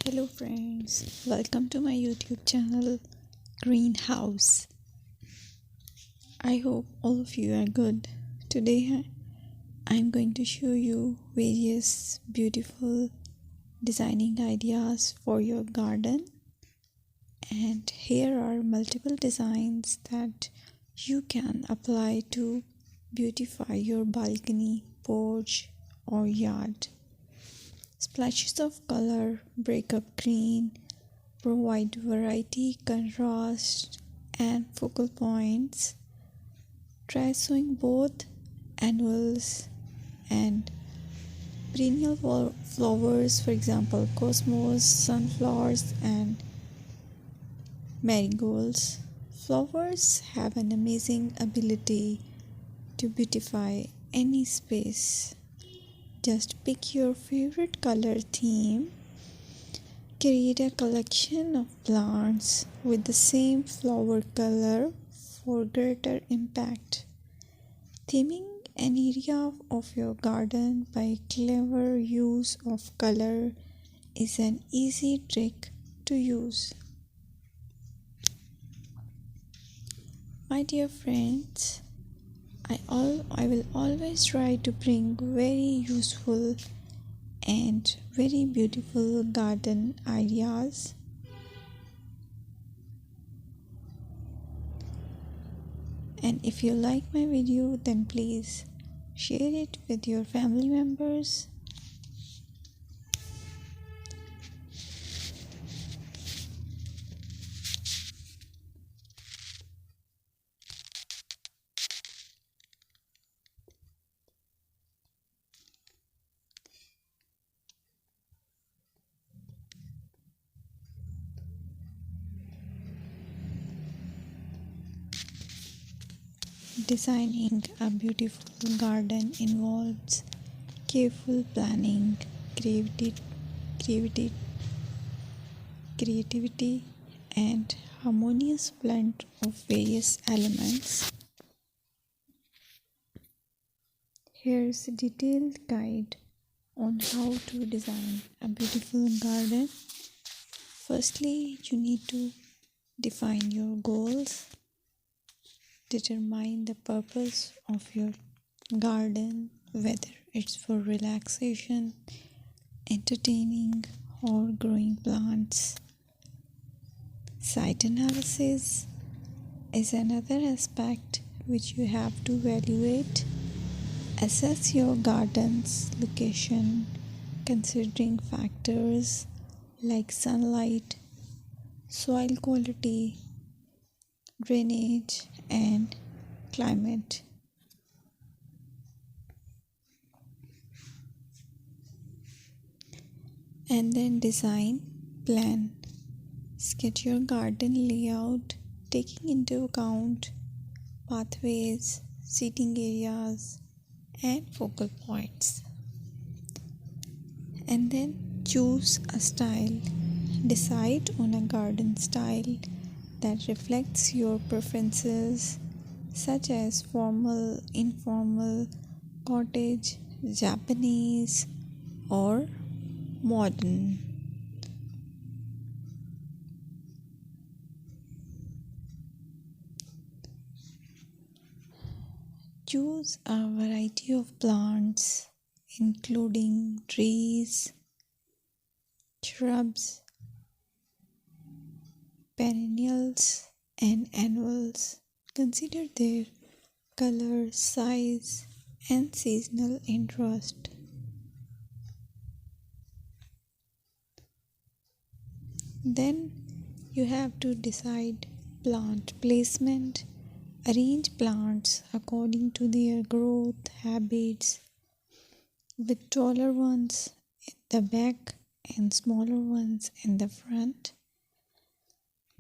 Hello friends, welcome to my YouTube channel Greenhouse. I hope all of you are good. Today I'm going to show you various beautiful designing ideas for your garden, and here are multiple designs that you can apply to beautify your balcony, porch or yard. Splashes of color break up green, provide variety, contrast, and focal points. Try sowing both annuals and perennial flowers, for example, cosmos, sunflowers, and marigolds. Flowers have an amazing ability to beautify any space. Just pick your favorite color theme. Create a collection of plants with the same flower color for greater impact. Theming an area of your garden by clever use of color is an easy trick to use. My dear friends, I will always try to bring very useful and very beautiful garden ideas. And if you like my video, then please share it with your family members. Designing a beautiful garden involves careful planning, creativity, and harmonious blend of various elements. Here's a detailed guide on how to design a beautiful garden. Firstly, you need to define your goals. Determine the purpose of your garden, whether it's for relaxation, entertaining, or growing plants. Site analysis is another aspect which you have to evaluate. Assess your garden's location, considering factors like sunlight, soil quality, drainage, and climate. And then design plan. Sketch your garden layout, taking into account pathways, seating areas, and focal points. And then choose a style. Decide on a garden style that reflects your preferences, such as formal, informal, cottage, Japanese, or modern. Choose a variety of plants, including trees, shrubs, perennials, and annuals. Consider their color, size, and seasonal interest. Then you have to decide plant placement. Arrange plants according to their growth habits, with taller ones in the back and smaller ones in the front.